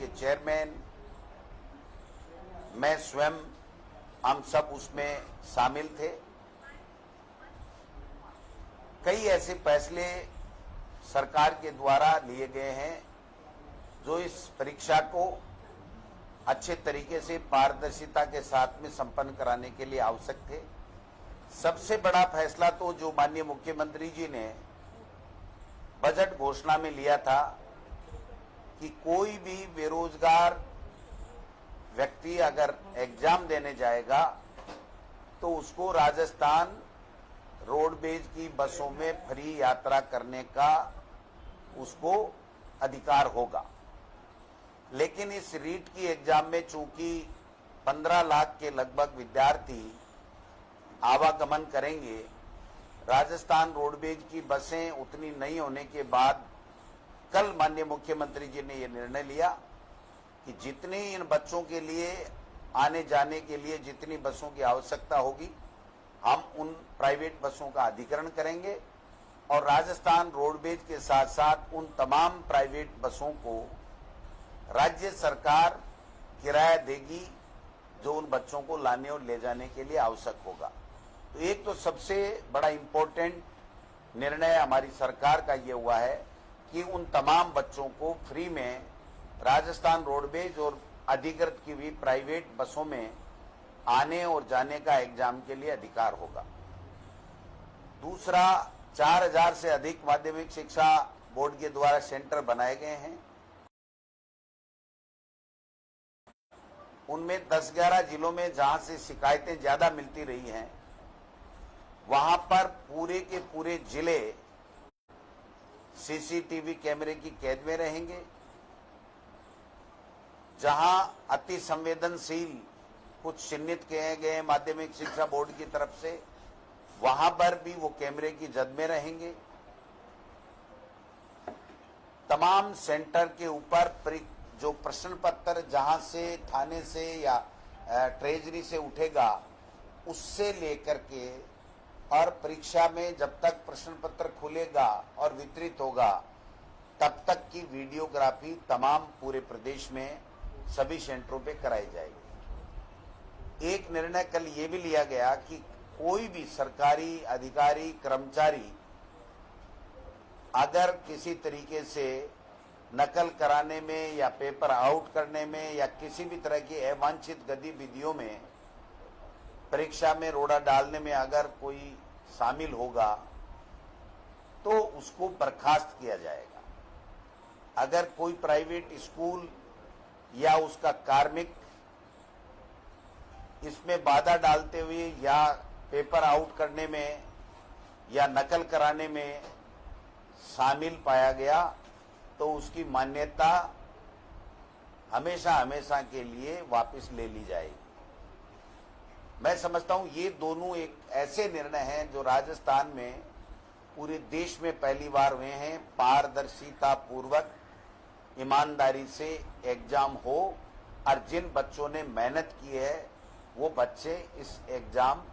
के चेयरमैन, मैं स्वयं, हम सब उसमें शामिल थे। कई ऐसे फैसले सरकार के द्वारा लिए गए हैं जो इस परीक्षा को अच्छे तरीके से पारदर्शिता के साथ में संपन्न कराने के लिए आवश्यक थे। सबसे बड़ा फैसला तो जो माननीय मुख्यमंत्री जी ने बजट घोषणा में लिया था कि कोई भी बेरोजगार व्यक्ति अगर एग्जाम देने जाएगा तो उसको राजस्थान रोडवेज की बसों में फ्री यात्रा करने का उसको अधिकार होगा। लेकिन इस रीट की एग्जाम में चूंकि 15 लाख के लगभग विद्यार्थी आवागमन करेंगे, राजस्थान रोडवेज की बसें उतनी नहीं होने के बाद कल माननीय मुख्यमंत्री जी ने यह निर्णय लिया कि जितनी इन बच्चों के लिए आने जाने के लिए जितनी बसों की आवश्यकता होगी, हम उन प्राइवेट बसों का अधिग्रहण करेंगे और राजस्थान रोडवेज के साथ साथ उन तमाम प्राइवेट बसों को राज्य सरकार किराया देगी जो उन बच्चों को लाने और ले जाने के लिए आवश्यक होगा। तो एक तो सबसे बड़ा इम्पोर्टेंट निर्णय हमारी सरकार का ये हुआ है कि उन तमाम बच्चों को फ्री में राजस्थान रोडवेज और अधिकृत की हुई प्राइवेट बसों में आने और जाने का एग्जाम के लिए अधिकार होगा। दूसरा, 4000 से अधिक माध्यमिक शिक्षा बोर्ड के द्वारा सेंटर बनाए गए हैं। उनमें 10-11 जिलों में जहां से शिकायतें ज्यादा मिलती रही हैं, वहां पर पूरे के पूरे जिले सीसीटीवी कैमरे की कैद में रहेंगे। जहां अति संवेदनशील कुछ चिन्हित किए गए माध्यमिक शिक्षा बोर्ड की तरफ से, वहां पर भी वो कैमरे की जद में रहेंगे। तमाम सेंटर के ऊपर जो प्रश्न पत्र जहां से थाने से या ट्रेजरी से उठेगा, उससे लेकर के और परीक्षा में जब तक प्रश्न पत्र खुलेगा और वितरित होगा तब तक की वीडियोग्राफी तमाम पूरे प्रदेश में सभी सेंटरों पे कराई जाएगी। एक निर्णय कल ये भी लिया गया कि कोई भी सरकारी अधिकारी कर्मचारी अगर किसी तरीके से नकल कराने में या पेपर आउट करने में या किसी भी तरह की अवांछित गतिविधियों में परीक्षा में रोड़ा डालने में अगर कोई शामिल होगा तो उसको बर्खास्त किया जाएगा। अगर कोई प्राइवेट स्कूल या उसका कार्मिक इसमें बाधा डालते हुए या पेपर आउट करने में या नकल कराने में शामिल पाया गया तो उसकी मान्यता हमेशा हमेशा के लिए वापस ले ली जाएगी। मैं समझता हूं ये दोनों एक ऐसे निर्णय हैं जो राजस्थान में पूरे देश में पहली बार हुए हैं। पारदर्शिता पूर्वक ईमानदारी से एग्जाम हो और जिन बच्चों ने मेहनत की है वो बच्चे इस एग्जाम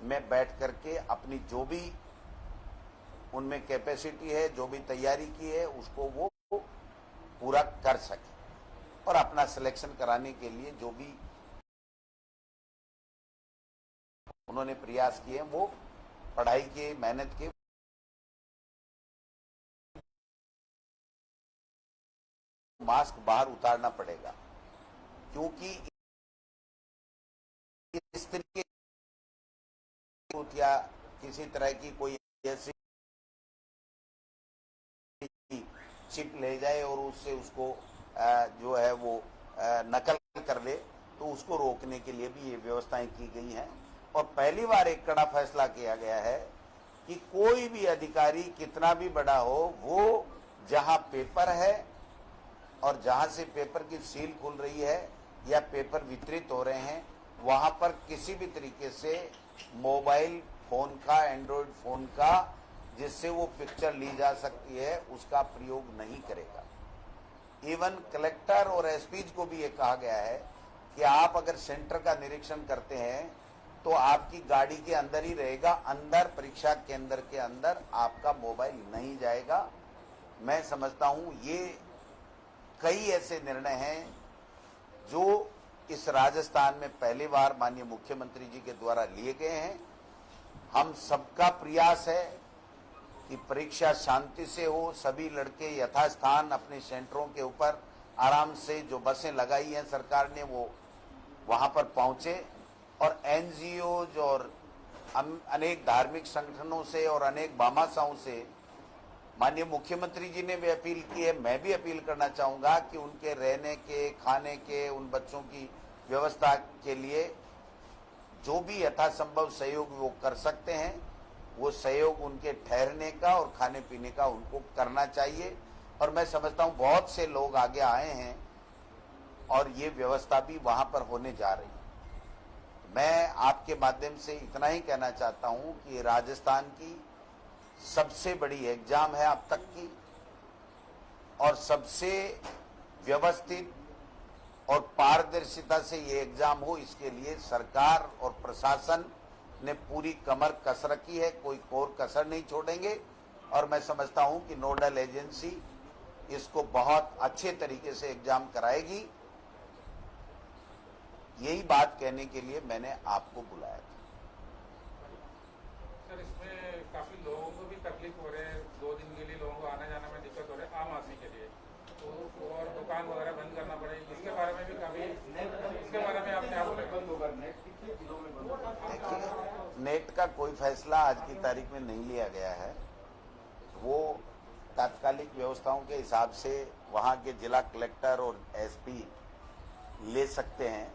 में बैठ करके अपनी जो भी उनमें कैपेसिटी है, जो भी तैयारी की है, उसको वो पूरा कर सके और अपना सिलेक्शन कराने के लिए जो भी उन्होंने प्रयास किए वो पढ़ाई के मेहनत के मास्क बाहर उतारना पड़ेगा, क्योंकि इस तरीके या किसी तरह की कोई ऐसी चिप ले जाए और उससे उसको जो है वो नकल कर ले, तो उसको रोकने के लिए भी ये व्यवस्थाएं की गई हैं। और पहली बार एक कड़ा फैसला किया गया है कि कोई भी अधिकारी कितना भी बड़ा हो, वो जहां पेपर है और जहां से पेपर की सील खुल रही है या पेपर वितरित हो रहे हैं, वहां पर किसी भी तरीके से मोबाइल फोन का, एंड्रॉइड फोन का, जिससे वो पिक्चर ली जा सकती है, उसका प्रयोग नहीं करेगा। इवन कलेक्टर और एसपीज को भी ये कहा गया है कि आप अगर सेंटर का निरीक्षण करते हैं तो आपकी गाड़ी के अंदर ही रहेगा, अंदर परीक्षा केंद्र के अंदर आपका मोबाइल नहीं जाएगा। मैं समझता हूं ये कई ऐसे निर्णय हैं जो इस राजस्थान में पहली बार माननीय मुख्यमंत्री जी के द्वारा लिए गए हैं। हम सबका प्रयास है कि परीक्षा शांति से हो, सभी लड़के यथास्थान अपने सेंटरों के ऊपर आराम से, जो बसें लगाई हैं सरकार ने, वो वहां पर पहुंचे। और एनजीओ और अनेक धार्मिक संगठनों से और अनेक भामाशाहों से माननीय मुख्यमंत्री जी ने भी अपील की है, मैं भी अपील करना चाहूंगा कि उनके रहने के, खाने के, उन बच्चों की व्यवस्था के लिए जो भी यथासंभव सहयोग वो कर सकते हैं, वो सहयोग उनके ठहरने का और खाने पीने का उनको करना चाहिए। और मैं समझता हूं बहुत से लोग आगे आए हैं और ये व्यवस्था भी वहां पर होने जा रही है। मैं आपके माध्यम से इतना ही कहना चाहता हूं कि राजस्थान की सबसे बड़ी एग्जाम है अब तक की, और सबसे व्यवस्थित और पारदर्शिता से ये एग्जाम हो, इसके लिए सरकार और प्रशासन ने पूरी कमर कस रखी है, कोई कोर कसर नहीं छोड़ेंगे। और मैं समझता हूं कि नोडल एजेंसी इसको बहुत अच्छे तरीके से एग्जाम कराएगी। यही बात कहने के लिए मैंने आपको बुलाया था। सर, इसमें काफी लोगों को भी तकलीफ हो रहे हैं, 2 दिन के लिए लोगों को आने जाने में दिक्कत हो रही है आम आदमी के लिए, तो और दुकान वगैरह बंद करना पड़ेगी, इसके बारे में भी काफी, इसके बारे में आप क्या बोलेंगे? देखिए, नेट का कोई फैसला आज की तारीख में नहीं लिया गया है। वो तात्कालिक व्यवस्थाओं के हिसाब से वहां के जिला कलेक्टर और एसपी ले सकते हैं।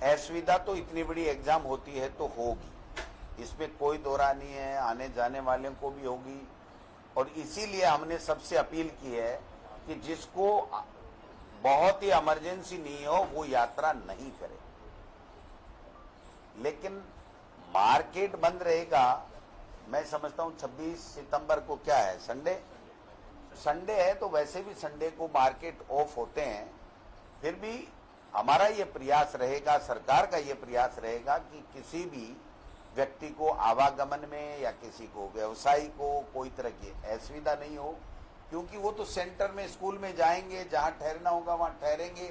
असुविधा तो इतनी बड़ी एग्जाम होती है तो होगी, इसमें कोई दो राय नहीं है, आने जाने वालों को भी होगी। और इसीलिए हमने सबसे अपील की है कि जिसको बहुत ही इमरजेंसी नहीं हो वो यात्रा नहीं करे। लेकिन मार्केट बंद रहेगा। मैं समझता हूं 26 सितंबर को क्या है, संडे है, तो वैसे भी संडे को मार्केट ऑफ होते हैं। फिर भी हमारा ये प्रयास रहेगा, सरकार का ये प्रयास रहेगा कि किसी भी व्यक्ति को आवागमन में या किसी को व्यवसायी को कोई तरह की असुविधा नहीं हो, क्योंकि वो तो सेंटर में, स्कूल में जाएंगे, जहां ठहरना होगा वहां ठहरेंगे,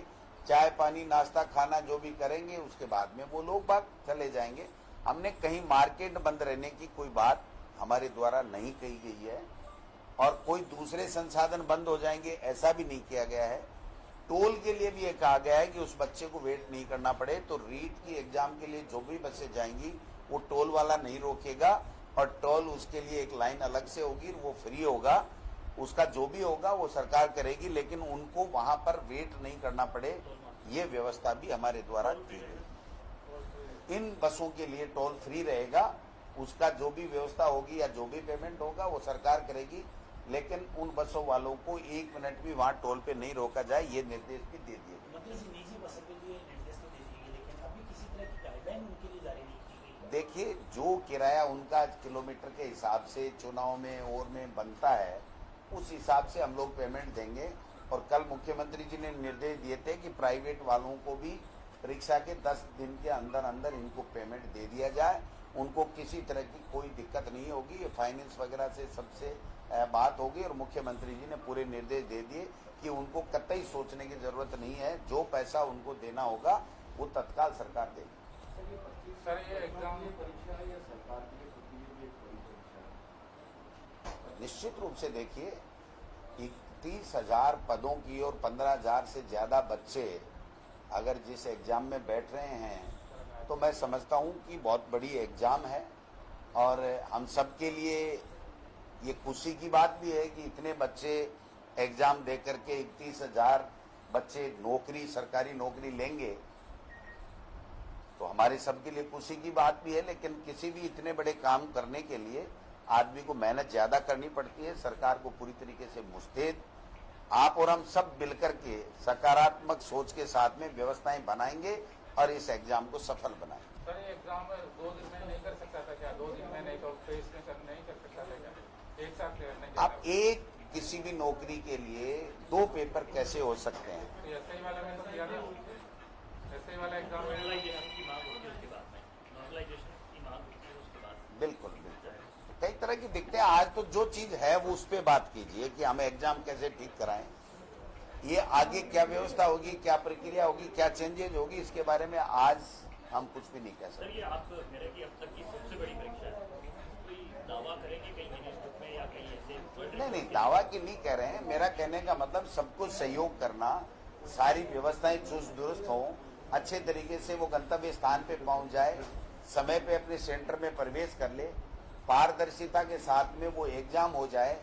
चाय पानी नाश्ता खाना जो भी करेंगे, उसके बाद में वो लोग बाग चले जाएंगे। हमने कहीं मार्केट बंद रहने की कोई बात हमारे द्वारा नहीं कही गई है, और कोई दूसरे संसाधन बंद हो जाएंगे ऐसा भी नहीं किया गया है। टोल के लिए भी ये कहा गया है कि उस बच्चे को वेट नहीं करना पड़े, तो रीट की एग्जाम के लिए जो भी बसें जाएंगी वो टोल वाला नहीं रोकेगा, और टोल उसके लिए एक लाइन अलग से होगी, वो फ्री होगा, उसका जो भी होगा वो सरकार करेगी, लेकिन उनको वहां पर वेट नहीं करना पड़े, ये व्यवस्था भी हमारे द्वारा की गई। इन बसों के लिए टोल फ्री रहेगा, उसका जो भी व्यवस्था होगी या जो भी पेमेंट होगा वो सरकार करेगी, लेकिन उन बसों वालों को 1 मिनट भी वहां टोल पे नहीं रोका जाए, ये निर्देश भी दे दिए। देखिए, जो किराया उनका किलोमीटर के हिसाब से चुनाव में और में बनता है, उस हिसाब से हम लोग पेमेंट देंगे। और कल मुख्यमंत्री जी ने निर्देश दिए थे कि प्राइवेट वालों को भी परीक्षा के 10 दिन के अंदर अंदर इनको पेमेंट दे दिया जाए, उनको किसी तरह की कोई दिक्कत नहीं होगी। ये फाइनेंस वगैरह से सबसे बात होगी, और मुख्यमंत्री जी ने पूरे निर्देश दे दिए कि उनको कतई सोचने की जरूरत नहीं है, जो पैसा उनको देना होगा वो तत्काल सरकार देगी। सर, ये एग्जाम परीक्षा है या सरकार के लिए खुद के लिए एक बड़ी परीक्षा है? निश्चित रूप से देखिए, 31,000 पदों की और 15,000 से ज्यादा बच्चे अगर जिस एग्जाम में बैठ रहे हैं, तो मैं समझता हूं कि बहुत बड़ी एग्जाम है। और हम सब के लिए ये खुशी की बात भी है कि इतने बच्चे एग्जाम दे करके 31,000 बच्चे नौकरी, सरकारी नौकरी लेंगे, तो हमारे सबके लिए खुशी की बात भी है। लेकिन किसी भी इतने बड़े काम करने के लिए आदमी को मेहनत ज्यादा करनी पड़ती है। सरकार को पूरी तरीके से मुस्तैद आप और हम सब मिलकर के सकारात्मक सोच के साथ में व्यवस्थाएं बनाएंगे और इस एग्जाम को सफल बनाएंगे। सर, ये एग्जाम 2 दिन में नहीं कर सकता था क्या? 2 दिन में नहीं तो फेस में नहीं कर सकता था क्या? एक साथ नहीं? आप एक किसी भी नौकरी के लिए 2 पेपर कैसे हो सकते हैं? तो एसआई वाला में तो किया था, एसआई वाला एग्जाम में डिजिटलाइजेशन की मांग होती है उसके बाद बिल्कुल बिल्कुल कई तरह की दिक्कतें। आज तो जो चीज है वो उस पर बात कीजिए कि हमें एग्जाम कैसे ठीक कराएं, ये आगे क्या व्यवस्था होगी, क्या प्रक्रिया होगी, क्या चेंजेज होगी, इसके बारे में आज हम कुछ भी नहीं कह सर सकते। ये आप कह रहे हैं कि अब तक की सबसे बड़ी परीक्षा है, कोई दावा करेंगे कहीं इंस्टीट्यूट में या कहीं ऐसे? नहीं, दावा की नहीं कह रहे हैं। मेरा कहने का मतलब सबको सहयोग करना, सारी व्यवस्थाएं चुस्त दुरुस्त हो, अच्छे तरीके से वो गंतव्य स्थान पे पहुंच जाए, समय पे अपने सेंटर में प्रवेश कर ले, पारदर्शिता के साथ में वो एग्जाम हो जाए,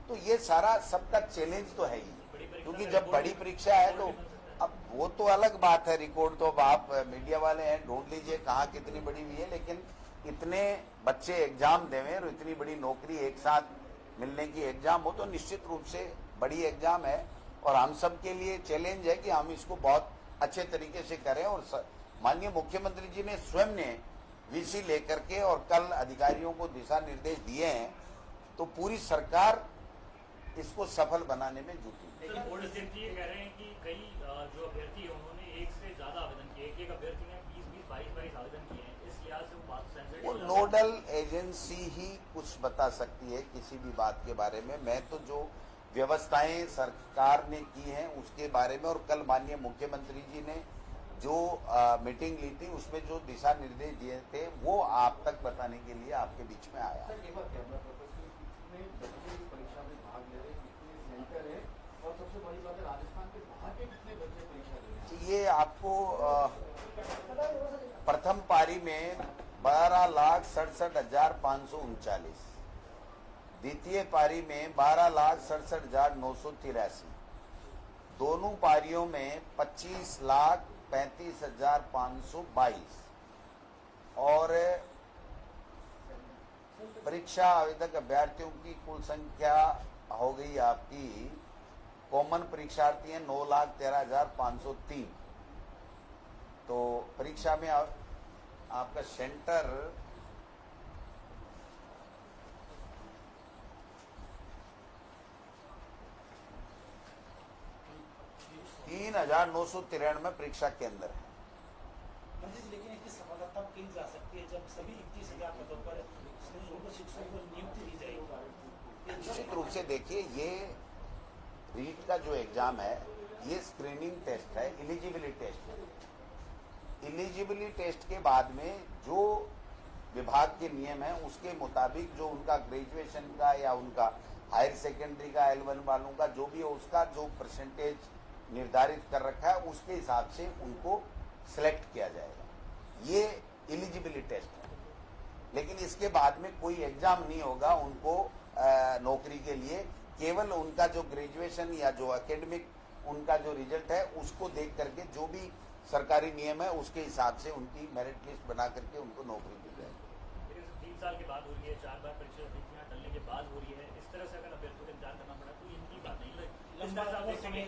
तो ये सारा सबका चैलेंज तो है ही। क्योंकि जब बड़ी परीक्षा है तो अब वो तो अलग बात है, रिकॉर्ड तो अब आप मीडिया वाले हैं, ढूंढ लीजिए कहाँ कितनी बड़ी हुई है, लेकिन इतने बच्चे एग्जाम देवें और इतनी बड़ी नौकरी एक साथ मिलने की एग्जाम हो तो निश्चित रूप से बड़ी एग्जाम है। और हम सब के लिए चैलेंज है कि हम इसको बहुत अच्छे तरीके से करें। और माननीय मुख्यमंत्री जी ने स्वयं ने वीसी लेकर के और कल अधिकारियों को दिशा निर्देश दिए हैं, तो पूरी सरकार इसको सफल बनाने में जुटी। लेकिन बोर्ड अध्यक्ष जी ये कह रहे हैं कि कई जो अभ्यर्थी है उन्होंने एक से ज्यादा आवेदन किए, एक अभ्यर्थी ने 20-20, 22-22 आवेदन किए हैं, इस लिहाज से वो बात सेंसिटिव वो नोडल एजेंसी ही कुछ बता सकती है किसी भी बात के बारे में। मैं तो जो व्यवस्थाएं सरकार ने की हैं उसके बारे में, और कल माननीय मुख्यमंत्री जी ने जो मीटिंग ली थी उसमें जो दिशा निर्देश दिए थे वो आप तक बताने के लिए आपके बीच में आया। सर एक बार कैमरा पर्पस से कितने बच्चे इस परीक्षा में भाग ले रहे हैं, कितने सेंटर है, और सबसे बड़ी बात है राजस्थान के बाहर के कितने बच्चे परीक्षा दे रहे हैं? ये आपको प्रथम पारी में 12,67,539, द्वितीय पारी में 12,67,983, दोनों पारियों में 25,35,522 और परीक्षा आवेदक अभ्यर्थियों की कुल संख्या हो गई आपकी, कॉमन परीक्षार्थी हैं 9,13,503। तो परीक्षा में आपका सेंटर तीन 3,993 परीक्षा केंद्र है। लेकिन इसकी सफलता तब की जा सकती है जब सभी 21,000 पदों पर उनको शिक्षकों को नियुक्ति दी जाएगी। निश्चित रूप से देखिए, ये रीट का जो एग्जाम है ये स्क्रीनिंग टेस्ट है, एलिजिबिलिटी टेस्ट है। एलिजिबिलिटी टेस्ट के बाद में जो विभाग के नियम है उसके मुताबिक जो उनका ग्रेजुएशन का या उनका हायर सेकेंडरी का L1 वालों का जो भी है उसका जो परसेंटेज निर्धारित कर रखा है उसके हिसाब से उनको सिलेक्ट किया जाएगा। ये एलिजिबिलिटी टेस्ट है, लेकिन इसके बाद में कोई एग्जाम नहीं होगा उनको नौकरी के लिए। केवल उनका जो ग्रेजुएशन या जो एकेडमिक उनका जो रिजल्ट है उसको देख करके जो भी सरकारी नियम है उसके हिसाब से उनकी मेरिट लिस्ट बना करके उनको नौकरी दी जाएगी। 3 साल के बाद हो रही है, 4 बार परीक्षा टलने के बाद हो रही है, इस तरह से अगर अभ्यर्थियों को इंतजार करना पड़ा तो इनकी बात नहीं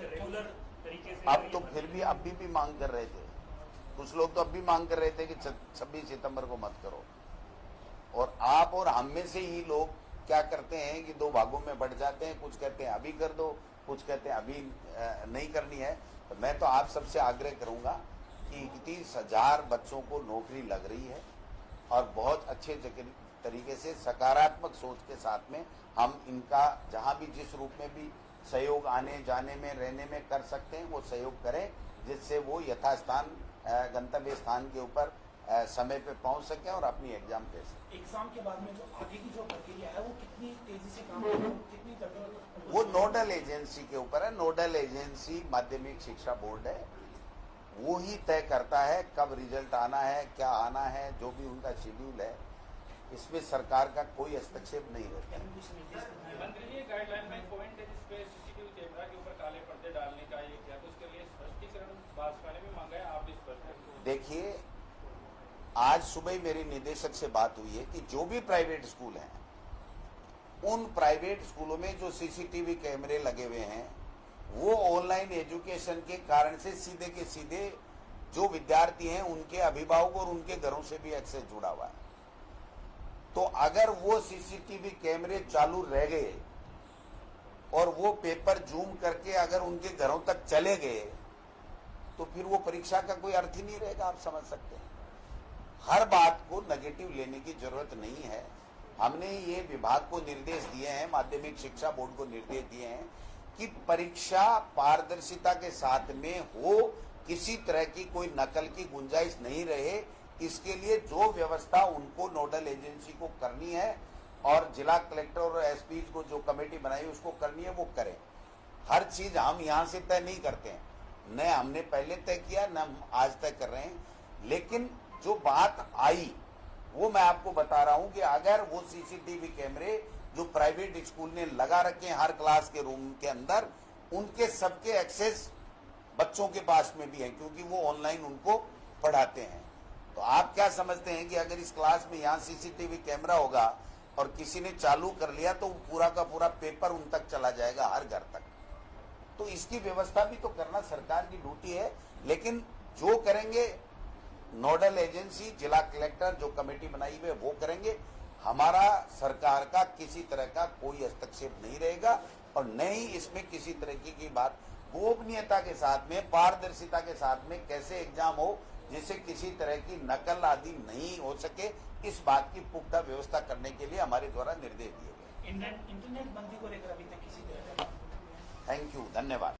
रेगुलर तरीके से। अब तो फिर भी अभी भी मांग कर रहे थे, कुछ लोग तो अब भी मांग कर रहे थे कि 26 सितंबर को मत करो। और आप और हम में से ही लोग क्या करते हैं कि दो भागों में बढ़ जाते हैं, कुछ कहते हैं अभी कर दो, कुछ कहते हैं अभी नहीं करनी है। तो मैं तो आप सबसे आग्रह करूंगा कि 31,000 बच्चों को नौकरी लग रही है और बहुत अच्छे तरीके से सकारात्मक सोच के साथ में हम इनका जहां भी जिस रूप में भी सहयोग आने जाने में रहने में कर सकते हैं वो सहयोग करें, जिससे वो यथास्थान गंतव्य स्थान के ऊपर समय पे पहुंच सके और अपनी एग्जाम दे सके। एग्जाम के बाद में जो आगे की जो प्रक्रिया है वो कितनी तेजी से काम करेगी, कितनी जल्दी? वो नोडल एजेंसी के ऊपर है। नोडल एजेंसी माध्यमिक शिक्षा बोर्ड है, वो ही तय करता है कब रिजल्ट आना है, क्या आना है, जो भी उनका शेड्यूल है। इसमें सरकार का कोई हस्तक्षेप नहीं रहता। मंत्री जी गाइडलाइन में पॉइंट है जिसपे सीसीटीवी कैमरा के ऊपर काले पर्दे डालने का ये किया, तो उसके लिए स्पष्टीकरण भाजपा ने भी मांगा है, आप भी स्पष्ट। देखिए, आज सुबह ही मेरी निदेशक से बात हुई है कि जो भी प्राइवेट स्कूल हैं उन प्राइवेट स्कूलों में जो सीसीटीवी कैमरे लगे हुए हैं वो ऑनलाइन एजुकेशन के कारण से सीधे के सीधे जो विद्यार्थी हैं उनके अभिभावक और उनके घरों से भी एक्सेस जुड़ा हुआ है। तो अगर वो सीसीटीवी कैमरे चालू रह गए और वो पेपर जूम करके अगर उनके घरों तक चले गए तो फिर वो परीक्षा का कोई अर्थ ही नहीं रहेगा, आप समझ सकते हैं। हर बात को नेगेटिव लेने की जरूरत नहीं है। हमने ये विभाग को निर्देश दिए हैं, माध्यमिक शिक्षा बोर्ड को निर्देश दिए हैं कि परीक्षा पारदर्शिता के साथ में हो, किसी तरह की कोई नकल की गुंजाइश नहीं रहे। इसके लिए जो व्यवस्था उनको नोडल एजेंसी को करनी है और जिला कलेक्टर और एसपी को जो कमेटी बनाई उसको करनी है वो करें। हर चीज हम यहाँ से तय नहीं करते हैं, न हमने पहले तय किया न हम आज तय कर रहे हैं। लेकिन जो बात आई वो मैं आपको बता रहा हूं कि अगर वो सीसीटीवी कैमरे जो प्राइवेट स्कूल ने लगा रखे हैं हर क्लास के रूम के अंदर, उनके सबके एक्सेस बच्चों के पास में भी है, क्योंकि वो ऑनलाइन उनको पढ़ाते हैं। तो आप क्या समझते हैं कि अगर इस क्लास में यहाँ सीसीटीवी कैमरा होगा और किसी ने चालू कर लिया तो पूरा का पूरा पेपर उन तक चला जाएगा, हर घर तक। तो इसकी व्यवस्था भी तो करना सरकार की ड्यूटी है। लेकिन जो करेंगे नोडल एजेंसी, जिला कलेक्टर जो कमेटी बनाई हुई है वो करेंगे। हमारा सरकार का किसी तरह का कोई हस्तक्षेप नहीं रहेगा और न ही इसमें किसी तरीके की बात, गोपनीयता के साथ में, पारदर्शिता के साथ में कैसे एग्जाम हो जिससे किसी तरह की नकल आदि नहीं हो सके, इस बात की पुख्ता व्यवस्था करने के लिए हमारे द्वारा निर्देश दिए गए। इंटरनेट बंदी को लेकर अभी तक किसी तरह का थैंक यू, धन्यवाद।